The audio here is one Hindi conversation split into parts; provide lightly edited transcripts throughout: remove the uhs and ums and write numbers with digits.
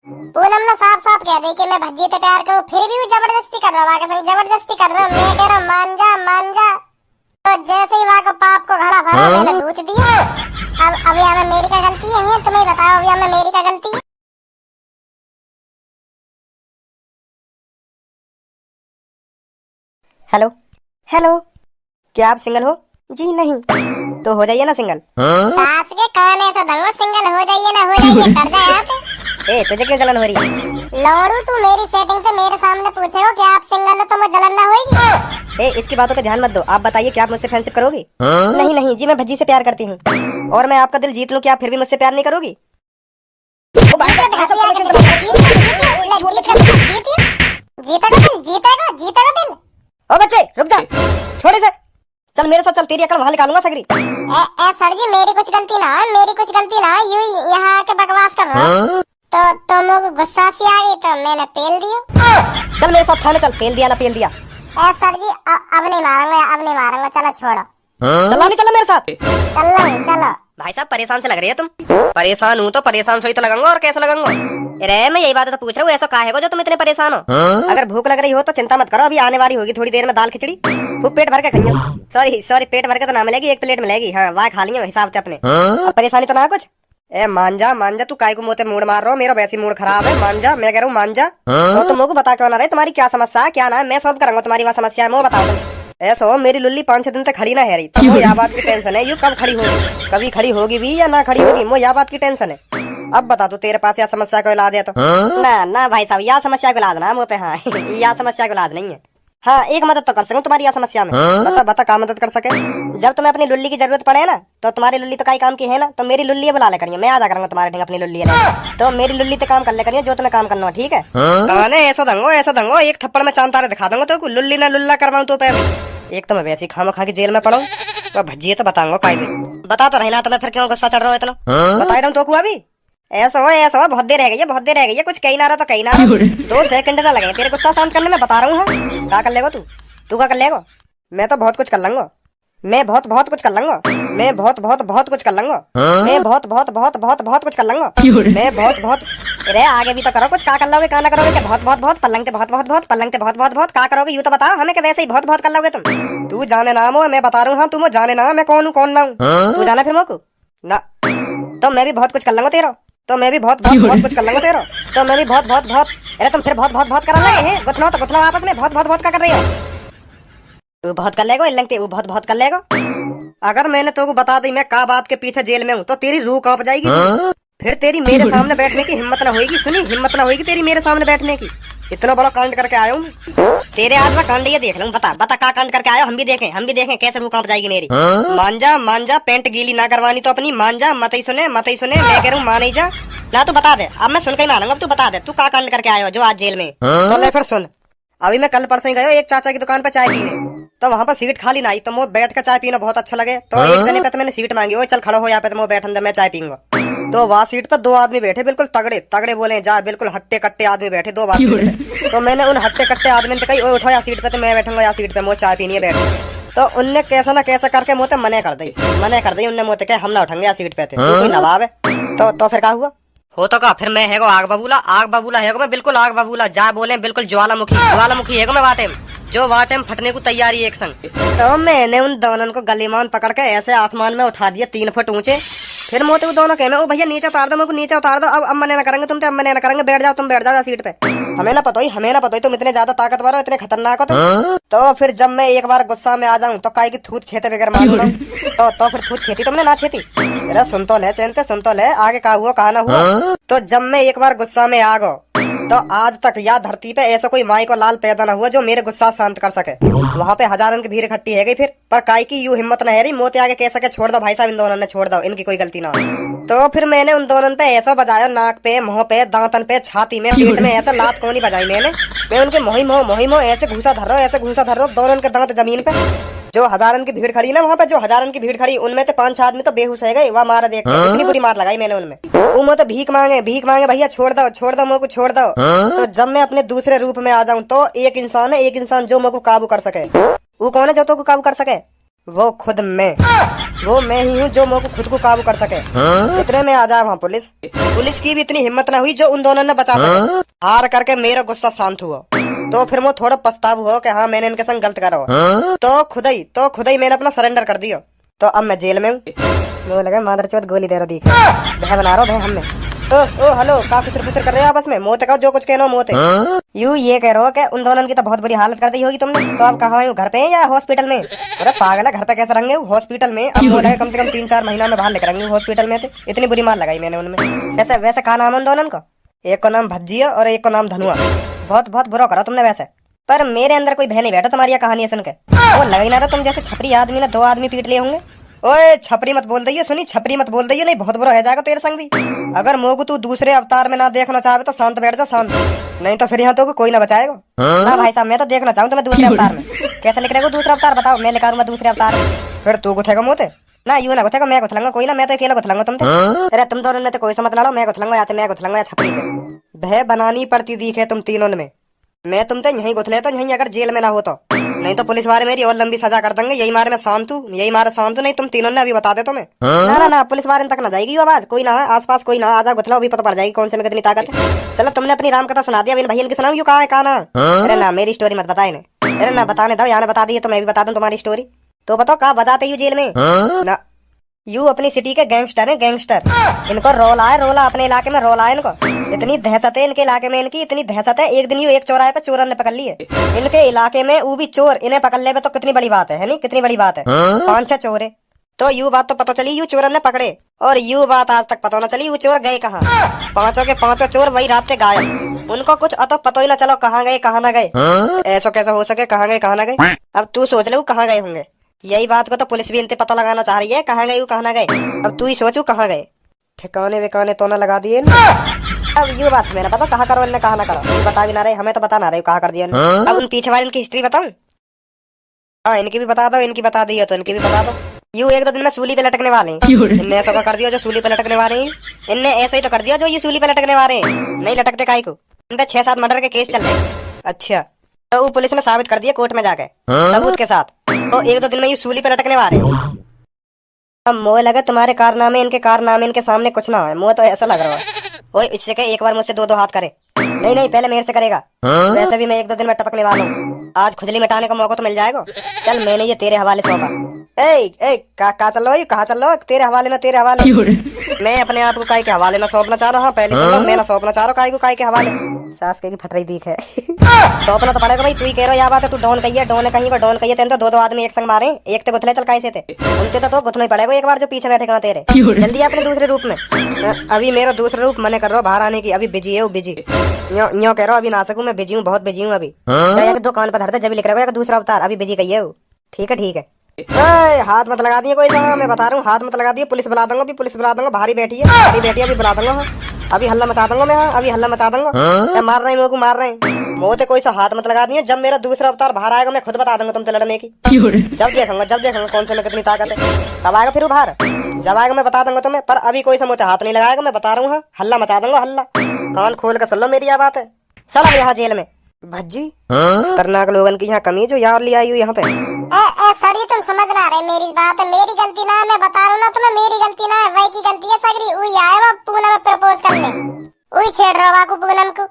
पूनम ने साफ साफ कह दी कि मैं भज्जी से प्यार करूं, फिर भी वो जबरदस्ती कर रहा है, आगे संग जबरदस्ती कर रहा है। मैं कह रहा मान जा मान जा, तो जैसे ही वहाँ को पाप को घड़ा भरा मैंने दूध दिया। अब यहाँ में मेरी क्या गलती है, तुम्हें बताओ, अब यहाँ में मेरी क्या गलती है? हेलो हेलो, क्या आप सिंगल हो? जी नहीं। तो हो जाइए ना सिंगल। सास के कान ऐसा दंगो, सिंगल हो जाइए ना हो जाइए, कर जाए यहाँ पे। ए तुझे क्यों जलन हो रही है? लौड़ू तू मेरी सेटिंग पे मेरे सामने पूछे हो कि आप सिंगल हो तो मुझे जलन ना होगी? ए इसकी बातों पे ध्यान मत दो। आप बताइए कि आप मुझसे फ्रेंडशिप करोगी? नहीं नहीं जी, मैं भज्जी से प्यार करती हूँ और मैं आपका दिल जीत लूं, क्या आप फिर भी मुझसे प्यार नहीं करोगी? जीतेगा दिल। ओ बच्चे रुक जा, छोड़ इसे, चल मेरे साथ चल, तेरी अकल वहाँ निकालूंगा सगरी। सर जी मेरी कुछ गलती ना है, मेरी कुछ गलती ना है, यूं यहाँ आके बकवास कर रहा हूँ। तो मुझे गुस्सा सी आ गई तो मैंने पेल दिया। चल मेरे साथ थाने चल, पेल दिया ना पेल दिया। सर जी अब नहीं मारूंगा, अब नहीं मारूंगा, चलो छोड़ो। चलो नहीं चलो मेरे साथ। चलो भाई साहब परेशान से लग रही है तुम। परेशान हूँ तो परेशान सोई तो लगूंगा, और कैसे लगूंगा? अरे मैं यही बात तो पूछ रहा हूँ, ऐसा काहे को जो तुम इतने परेशान हो? अगर भूख लग रही हो तो चिंता मत करो, अभी आने वाली होगी थोड़ी देर में दाल खिचड़ी, खूब पेट भर के खाइयो। सॉरी पेट भर के तो ना मिलेगी, एक प्लेट मिलेगी, हाँ वहाँ खा लियो हिसाब से अपने। अब परेशानी तो ना कुछ। ए मान जा तू काय को मोते मूड मार रहा हो, मेरा वैसे मूड खराब है, मान जा, मैं कह रहा हूँ मान जा। तो तुम लोग बता क्यों ना रहे, तुम्हारी क्या समस्या है, क्या ना है, मैं सॉल्व करूंगा तुम्हारी वहाँ समस्या है, मैं बता दूँ। ऐसा हो मेरी लुल्ली 5-6 दिन तक खड़ी ना है रही, तो वो यह बात की टेंशन है, यू कब खड़ी होगी, कभी खड़ी होगी भी या ना खड़ी होगी, वो यह बात की टेंशन है। अब बता तू तेरे पास यह समस्या को इलाज है तो? ना भाई साहब, यह समस्या को इलाज ना मुँह पे, हाँ यह समस्या को इलाज नहीं है। हाँ एक मदद तो कर सकूं तुम्हारी यह समस्या में। बता क्या मदद कर सके? जब तुम्हें अपनी लुल्ली की जरूरत पड़े ना, तो तुम्हारी लुल्ली तो कई काम की है ना, तो मेरी लुल्ली बुला ले करिए, मैं आ जा करूंगा तुम्हारे ढंग अपनी लुल्ली तो मेरी लुल्ली तो काम कर ले करिए जो तुम्हें काम करना हो, ठीक है? ऐसा दंगो एक थप्पड़ में चांद तारे दिखा दूंगा तो लुल्ली ना लुल्ला करवाऊं तो पैर। एक तो मैं वैसे ही खामो खा के जेल में पड़ा हूँ, तो भज्जी तो बताऊंगा कायदे। बता तो रहना, तुम्हें फिर क्यों गुस्सा चढ़ रहा है इतना? बता दूं तो अभी ऐसा हो, बहुत देर रह गई है, कुछ कहीं ना रहा तो कहीं ना 2 सेकंड ना लगे तेरे गुस्सा शांत करने में, बता रहा हूँ। क्या कर लेगा तू क्या कर लेगा? मैं तो बहुत कुछ कर लूंगा, मैं बहुत कुछ कर लूंगा, मैं बहुत कुछ कर लूंगा, मैं बहुत कुछ कर लूंगा, मैं बहुत अरे आगे भी तो करो कुछ, क्या कर लोगे, क्या ना करोगे, क्या बहुत पलंग पे बहुत क्या करोगे, यूं तो बताओ हमें, वैसे ही बहुत कर लोगे तुम? तू जाने नाम हो, मैं बता रहा हूँ, हाँ तुम जाने ना मैं कौन हूँ कौन ना हूँ, तू जाना फिर मोको ना। तो मैं भी बहुत कुछ कर लूंगा तेरा, तो मैं भी बहुत कुछ कर लूंगा तेरा, तो मैं भी बहुत अरे तुम फिर बहुत कर लगे हैं, गुथनो आपस में, बहुत क्या कर रही हो? तू बहुत कर लेगा, इल्लंग वो बहुत कर लेगा। अगर मैंने तो बता दी मैं का बात के पीछे जेल में हूँ, तो तेरी रूह कांप जाएगी, फिर तेरी मेरे सामने बैठने की हिम्मत ना होगी, सुनी, हिम्मत ना होगी तेरी मेरे सामने बैठने की। इतना बड़ा कांड करके आया हूँ, तेरे आज मैं कांड ये देख लूँ, बता का कांड करके आया, हम भी देखें कैसे रूह कांप जाएगी मेरी। मान जा पेंट गीली ना करवानी तो अपनी, मान जा, मत ही सुने, मैं कह रहा हूँ मान ही जा ना। तू बता दे, अब मैं सुन के ही मानूंगा, तू बता दे तू का कांड करके आया हो जो आज जेल में। तो ले फिर सुन, अभी मैं कल परसों ही गया एक चाचा की दुकान पर चाय पीने, तो वहाँ पर सीट खाली ना आई, तो मुझे बैठ कर चाय पीना बहुत अच्छा लगे, तो एक जने पे तो मैंने सीट मांगी, ओ चल खड़ा हो यहाँ पे, तो मैं बैठन दे मैं चाय पीऊंगा। तो वहाँ सीट पर 2 आदमी बैठे, बिल्कुल तगड़े बोले जा, बिल्कुल हट्टे कट्टे आदमी बैठे 2 बार सीट पे। तो मैंने उन हट्टे कट्टे आदमी ने कही उठो या सीट पे, तो मैं बैठूंगा या सीट पे, मुझे चाय पीनी है बैठ। तो उनने कैसा ना कैसा करके मुझे मने कर दी उनने मुझे कहा हम ना उठेंगे या सीट पे थे, कोई नवाब है। तो फिर क्या हुआ? हो तो का फिर मैं हैगो आग बबूला हैगो मैं, बिल्कुल आग बबूला, जा बोले बिल्कुल ज्वालामुखी हैगो मैं, वाटेम फटने को तैयारी एक संग। तो मैंने उन दोनों को गलीमान पकड़ के ऐसे आसमान में उठा दिया 3 फुट ऊंचे, फिर मोते वो दोनों कहे ओ भैया नीचे उतार दो, मेरे को नीचे उतार दो, अब मने ना करेंगे तुम, अब मने ना करेंगे, बैठ जाओ सीट पे। हमें ना पता ही तुम इतने ज्यादा ताकतवर हो, इतने खतरनाक हो तुम। तो फिर जब मैं एक बार गुस्सा में आ जाऊं तो काय की थूत छेते बगैर मालूम ना, तो फिर थूत छेती तुमने ना छेती? अरे सुन तो ले आगे का हुआ कहा ना हुआ। तो जब मैं एक बार गुस्सा में आ गो, तो आज तक या धरती पे ऐसा कोई माई को लाल पैदा ना हुआ जो मेरे गुस्सा शांत कर सके। वहाँ पे हजारों की भीड़ इकट्ठी है गई, फिर पर काय की यूं हिम्मत न है रही, मोते आगे कह सके छोड़ दो भाई साहब, इन दोनों ने छोड़ दो, इनकी कोई गलती ना हो। तो फिर मैंने उन दोनों पे ऐसा बजाया, नाक पे, मुंह पे, दांतन पे, छाती में, पेट में, ऐसा लात कोनी बजाई मैं उनके मोही ऐसे घूसा धर रहा हूँ, दोनों के दांत जमीन पे। जो हजारन की भीड़ खड़ी ना वहाँ पे, जो हजारन की भीड़ खड़ी, उनमें तो 5-6 आदमी तो बेहोश है गए, वहाँ मारा देख के इतनी बुरी मार लगाई मैंने उनमें। वो तो भीख मांगे भैया छोड़ दो मुझे को छोड़ दो। तो जब मैं अपने दूसरे रूप में आ जाऊं तो एक इंसान जो मुझे काबू कर सके। वो कौन है जो तो को काबू कर सके? वो खुद मैं। वो मैं ही हूँ जो मुँह को खुद को काबू कर सके। इतने में आ जाए वहाँ पुलिस। पुलिस की भी इतनी हिम्मत न हुई जो उन दोनों ने बचा सके। हार करके मेरा गुस्सा शांत हुआ तो फिर वो थोड़ा पछताव हो कि हाँ मैंने इनके संग गलत करा हो। तो खुद ही मैंने अपना सरेंडर कर दिया। तो अब मैं जेल में हूँ। मुझे लगा मादरचोद गोली दे रहा दिख भय बना रहा भय हमें। ओ हेलो, काफी सिर कर रहे हो आपस में। मोते कहो जो कुछ कहना हो मोते। यू ये कह रहे हो कि उन दोनों की तो बहुत बुरी हालत कर दी होगी तुमने। तो अब कहाँ हो, घर पे या हॉस्पिटल में? अरे पागल है, घर पे कैसे रहेंगे? हॉस्पिटल में। अब बोला कम से कम 3-4 महीना में बाहर लेकर रहेंगे हॉस्पिटल में थे। इतनी बुरी मार लगाई मैंने उनमें। वैसे कहा नाम उन दोनों का? एक को नाम भज्जिया और एक को नाम धनुआ। बहुत बुरा करा तुमने वैसे। पर मेरे अंदर कोई भय नहीं बैठा तुम्हारी ये कहानी सुन के। वो लगा ही ना था तुम जैसे छपरी आदमी ने 2 आदमी पीट लिए होंगे। ओए छपरी मत बोल दइयो, सुनी छपरी मत बोल दइयो, नहीं बहुत बुरा हो जाएगा तेरे संग भी। अगर मोगू तू दूसरे अवतार में ना देखना चाहे तो शांत बैठ जा, शांत। नहीं तो फिर यहाँ तो कोई ना बचाएगा। ना भाई साहब, मैं तो देखना चाहूँ तुम्हें दूसरे अवतार में। कैसे लिख रहे हो दूसरा अवतार? बताओ, मैं लिखा दूंगा दूसरे अवतार में। फिर तू गुथेगा मोते ना, यू ना गुथेगा, मैं गुथलूंगा कोई ना, मैं तो अकेला गुथलूंगा तुम। अरे तुम दोनों ने तो कोई समझ लड़ो, मैं गुथलूंगा या तो मैं गुथलूंगा या छपरी के। भय बनानी पड़ती दिखे तुम तीनों में। मैं तुम तो यहीं गुथले तो यहीं, अगर जेल में ना हो तो। नहीं तो पुलिस वाले मेरी और लंबी सजा कर देंगे। यही मारे मैं शांत हूँ, यही मारे शांत हूँ। नहीं तुम तीनों ने अभी बता दे तुम्हें। ना पुलिस वाले तक ना जाएगी आवाज। कोई ना आसपास कोई ना, आजा गुथला अभी पता पड़ जाएगी कौन से में कितनी ताकत है। चलो तुमने अपनी राम कथा सुना दिया, इन भैया की सुनाऊं? यू कहा है कहा ना? अरे ना मेरी स्टोरी मत बताए ने। अरे ना बताने दो, यहाँ बता दी तो मैं भी बता दूं तुम्हारी स्टोरी। तो बताओ कहा बजाते यू जेल में? ना यू अपनी सिटी के गैंगस्टर हैं, गैंगस्टर। इनको रोला है, रोला अपने इलाके में रोला है इनको। इतनी दहशत है इनके इलाके में, इनकी इतनी दहशत है। एक दिन यू एक चौराहे पे चोरन ने पकड़ लिए इनके इलाके में, वो भी चोर। इन्हें पकड़ ले तो कितनी बड़ी बात है नहीं? कितनी बड़ी बात है। 5-6 चोर है। तो यू बात तो पता चली यू चोरन ने पकड़े, और यू बात आज तक पता न चली वो चोर गए कहाँ। 5 के 5 चोर वही रात से गायब। उनको कुछ अतो पता ही ना चलो कहाँ गए कहाँ ना गए। ऐसा कैसे हो सके, कहाँ गए कहाँ ना गए? अब तू सोच ले वो कहाँ गए होंगे। यही बात को तो पुलिस भी इनसे पता लगाना चाह रही है, कहाँ गए कहाँ ना गए। अब तू ही सोचू कहाँ गए। ठिकाने विकाने तो ना लगा दिए। अब ये बात हमें ना पता कहाँ करो इनने कहाँ ना करो। बता भी ना रहे, हमें तो बता ना रहे कहाँ कर दिया। अब उन पीछे वाले इनकी हिस्ट्री बताऊं? हाँ इनकी भी बता दो, इनकी बता दी हो तो इनकी भी बता दो। यू 1-2 दिन में सूली पे लटकने वाले हैं। इनने ऐसा कर दिया जो सूली पे लटकने वाले हैं। इनने ऐसा ही तो कर दिया जो ये सूली पे लटकने वाले हैं। नहीं लटकते काहे को? इन पे 6-7 मर्डर के केस चल रहे हैं। अच्छा, तो वो पुलिस ने साबित कर दिया कोर्ट में जाके सबूत के साथ। तो 1-2 दिन में ये सूली पे लटकने वाले हैं। अब मोह लगे तुम्हारे कारनामे इनके सामने कुछ ना है। मोह तो ऐसा लग रहा है ओए इससे के एक बार मुझसे 2-2 हाथ करे। नहीं पहले मेरे से करेगा। वैसे भी मैं 1-2 दिन में टपकने वाला हूँ। आज खुजली मिटाने का मौका तो मिल जाएगा। चल मैंने ये तेरे हवाले सौंपा। कहाँ चल रहा हो? कहाँ चल रहा हो? तेरे हवाले ना तेरे हवाले। मैं अपने आप को काहे के हवाले ना सौंपना चाह रहा हूँ। पहले सुन लो, मैं ना सौंपना चाह रहा हूँ काहे को काहे के हवाले। सास के फट रही दिख है। सौंपना तो पड़ेगा भाई। तू ही कह रहा है, यह बात है। तू डॉन कही है, डॉन कहीं को डॉन कही है। तो 2-2 आदमी एक संग मारे, एक ते गुथले चल कैसे थे उनते तो गुथना ही पड़ेगा एक बार जो पीछे बैठे कहाँ तेरे। जल्दी अपने दूसरे रूप में। अभी मेरा दूसरा रूप मने कर रहा हूँ बाहर आने की। अभी बिजी है वो, बिजी यो कह रहा हूँ अभी ना सकूँ मैं। बिजी हूँ, बहुत बिजी हूँ अभी। चाहे दुकान पर धरते जब लिख रहा है दूसरा अवतार। अभी बिजी कही है वो। ठीक है। हाथ मत लगा दिए कोई सा, मैं बता रहा हूँ हाथ मत लगा दिए। पुलिस बुला दूंगा, अभी पुलिस बुला दूंगा। भारी बैठी है अभी बुला दूंगा। अभी हल्ला मचा दूंगा मैं। अभी हल्ला मचा दूंगा। मार रहे हैं मेरे को, मार रहे हैं। मोते कोई सा हाथ मत लगा दिए। जब मेरा दूसरा अवतार बाहर आएगा मैं खुद बता दूंगा तुमसे लड़ने की। जब देखूंगा कौन से में कितनी ताकत है। कब आएगा फिर बाहर? जब आएगा मैं बता दूंगा तुम्हें। पर अभी कोई सा मोते हाथ नहीं लगाएगा, मैं बता रहा हूँ। हल्ला मचा दूंगा, हल्ला। कान खोल कर सुन लो मेरी यह बात है। चल यहाँ जेल में भज्जी खतरनाक लोगन की यहाँ कमी जो यार ले आई हूँ यहाँ पे। सर तुम समझ ना रहे मेरी बात है। मेरी गलती ना है, मैं बता रहा हूँ ना तुम्हें। मेरी गलती ना है, वही की गलती है सगरी। वही आए वो पूनम में प्रपोज करने, वही छेड़ रहा को पूनम को।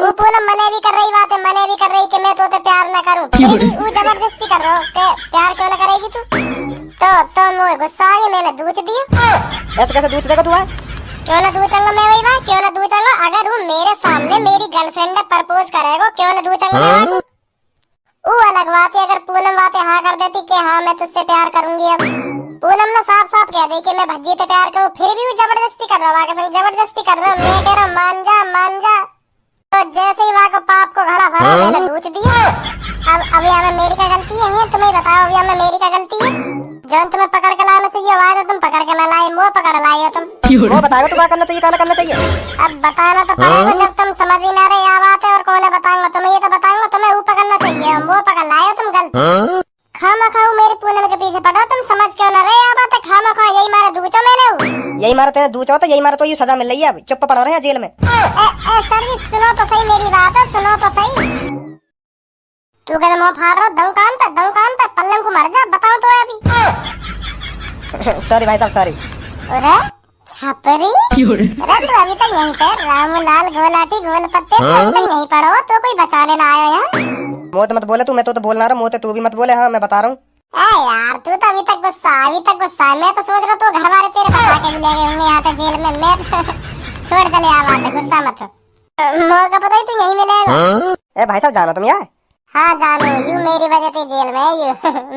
वो पूनम मने भी कर रही बात है, मने भी कर रही कि मैं तो प्यार न करूँ। फिर भी वो जबरदस्ती कर रहा हो। प्यार क्यों न करेगी तू? तो मुझे गुस्सा आ गया, मैंने दूध दिया। ऐसे कैसे दूध देगा तू? क्यों ना दूध चंगा मैं वही बात, क्यों ना दूध चंगा? अगर वो मेरे सामने मेरी गर्लफ्रेंड ने प्रपोज करेगा, क्यों ना दूध चंगा मैं बात? वो अलग बात है। अगर पूनम बातें हाँ कर देती कि हाँ मैं तुझसे प्यार करूंगी। अब पूनम ने साफ साफ कह दी कि मैं भज्जी से प्यार करूं। फिर भी वो जबरदस्ती कर रहा है, जबरदस्ती कर रहा। मैं कह रहा मान जा। तो जैसे ही वहाँ को पाप को घड़ा भरा, मैंने दूध दिया। अब अभी हमें मेरी का गलती है? तुम्हें बताओ अभी हमें मेरी का गलती है? जौन तुम्हें पकड़ के लाना चाहिए वहाँ तो तुम पकड़ के ना लाए, मुँह पकड़ लाए हो तुम। वो बताएगा तो क्या करना चाहिए क्या करना चाहिए। अब बताना तो पड़ेगा जब तुम समझ ही ना रहे यह बात है। और कौन है बताऊंगा तुम्हें? ये तो बताऊंगा तुम्हें। वो पकड़ना चाहिए, मुँह पकड़ लाए हो तुम गलत। खामा खाऊ मेरे पूनम के पीछे पड़ा, तुम समझ क्यों ना रहे यह बात है? खामा खा यही मारा दूचो मैंने। यही मारा तेरे दूचो तो यही मारा तो ये सजा मिल रही है। अब चुप पड़ा रहे हैं जेल में। सर जी सुनो तो सही मेरी बात है, सुनो तो सही। तू कहते मुँह फाड़ रहा, दऊ कान पे पल्लम को मर जा। बताओ तो अभी सॉरी भाई साहब सॉरी। अरे छपरी, अरे तू अभी तक यहीं पे रामलाल गोलाटी गोल पत्ते अभी तक यहीं पड़ा हो, तो कोई बचाने ना आया यहाँ? मोत मत बोले तू, मैं तो बोलना रहा मोते तू भी मत बोले। हाँ मैं बता रहा हूँ। यार तू तो अभी तक गुस्सा मैं तो सोच रहा तू घर वाले तेरे बचा के भी ले गए होंगे यहाँ तक जेल में। मैं छोड़ चले आ बात है, गुस्सा मत हो। मौका पता ही तू यहीं मिलेगा। ए भाई साहब जानो तुम यार। हाँ जानू, यू मेरी वजह से जेल में, यू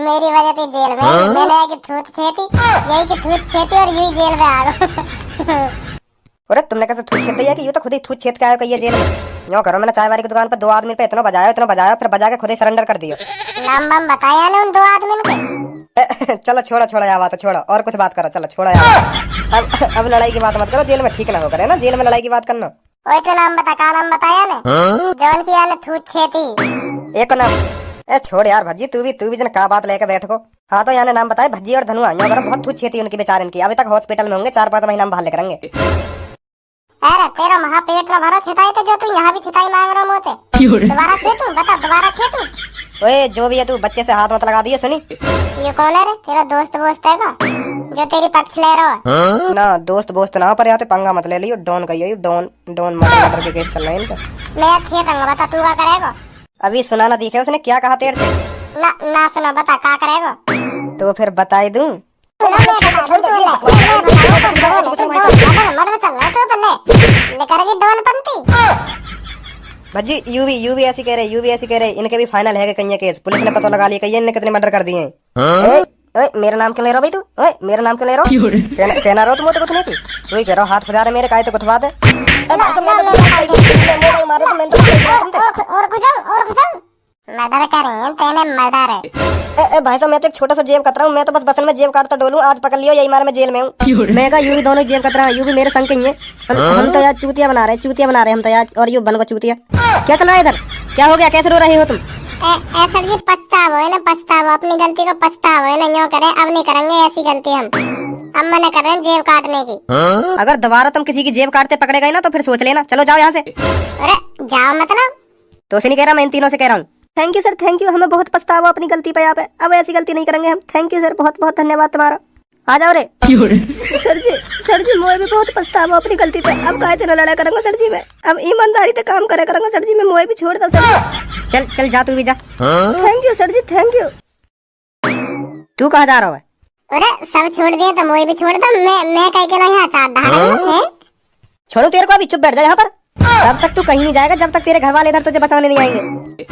मेरी वजह से जेल में। मैंने कि थूत छेती, यही कि थूत छेती और यू ही जेल में आ गए। अरे तुमने कैसे थूत छेद दिया कि ये तो खुद ही थूत छेद के आयो कहिए जेल में। यूं करो, मैंने चाय वाली की दुकान पर 2 आदमी पे इतना बजाया फिर बजा के खुद ही सरेंडर कर दियो। नाम बम बताया ना उन 2 आदमी के। चलो छोड़ो यार बात, छोड़ो और कुछ बात करो। चलो छोड़ो यार, अब लड़ाई की बात मत करो, जेल में ठीक ना हो करे ना, जेल में लड़ाई की बात करना। ओए तो नाम बता, का नाम बताया ने? जॉन की याने थूत छेती एक नाम। ए छोड़ यार भज्जी, तू भी जन का बात लेके बैठ को। हाँ तो याने नाम बताए भज्जी और धनुआ। यूं करो, बहुत थूत छेती उनकी बेचारे की, अभी तक हॉस्पिटल में होंगे, 4-5 महीना में बाहर लेकर आएंगे। अरे तेरा महा पेट में भरा छिताई तो जो तू यहाँ भी छिताई मांग रहा मोते। दोबारा छेतू, बता दोबारा छेतू। ओए जो भी है तू बच्चे से हाथ मत लगा दियो सुनी। ये कौन है रे? तेरा दोस्त वोस्त है का जो तेरी पक्ष ले रहा है? ना दोस्त ना, पर यहाँ पंगा मत ले लियो। डॉन कहियो, डॉन मर्डर के केस चल रहे हैं इनका। मैं छेतूंगा, बता तू क्या करेगा? अभी सुना ना दिखे उसने क्या कहा तेरे से? ना सुना, बता क्या करेगा? तो फिर बताई दूं। भज्जी यू भी ऐसी कह रहे, इनके भी फाइनल है कहीं केस। पुलिस ने पता लगा लिया कहीं इनने कितने मर्डर कर दिए हैं। ओए मेरा नाम क्यों ले रहा भाई तू? ओए मेरा नाम क्यों ले रहा? कहना रहो तुम तो कुछ नहीं थी, तू ही कह रहा हाथ खुजा रहे मेरे, काहे तो कुछ बात है। मर्डर करें तेने मर्डर है। भाई साहब मैं तो एक छोटा सा जेब कतरा हूँ, मैं तो बस बसन में जेब काटता डोलूं। आज पकड़ लियो यही मार मैं जेल में हूँ। मैं कहा यू भी दोनों जेब कतरा है, यू भी मेरे संग कहीं है। हम तो यार चूतिया बना रहे हम तो यार, और यू बन को चूतिया। क्या चल रहा है इधर? क्या हो गया, कैसे रो रहे हो तुम? ऐसा जी पछतावा है ना, पछतावा, अपनी गलती को पछतावा है ना। यूँ करे, अब नहीं करेंगे ऐसी गलती हम। अब मना कर रहे हैं जेब काटने की। अगर दोबारा तुम किसी की जेब काटते पकड़े गए ना तो फिर सोच लेना। चलो जाओ यहाँ से। अरे जाओ मतलब? तो उसे नहीं कह रहा, मैं इन तीनों से कह रहा हूँ। Thank you sir, thank you, हमें बहुत पछतावा अपनी गलती पे। यहाँ पे अब ऐसी गलती नहीं करेंगे हम। थैंक यू सर, बहुत बहुत धन्यवाद तुम्हारा। आ जाओ रे। सर जी मुझे भी बहुत पछतावा अपनी गलती पे। अब काहे तेरा लड़ा करूंगा सर जी, मैं अब ईमानदारी से काम करे करूंगा सर जी, मैं मुझे भी छोड़ दो सर। चल जा तू भी जा। Thank you sir ji, thank you. तू कहाँ जा रहा है? अरे सब छोड़ दिए तो मुझे भी छोड़ दो। मैं कह के यहाँ चार धारे छोड़ू तेरे को? अभी चुप बैठ जा यहाँ पर। तब तक तू कहीं नहीं जाएगा जब तक तेरे घर वाले इधर तुझे बचाने नहीं आएंगे।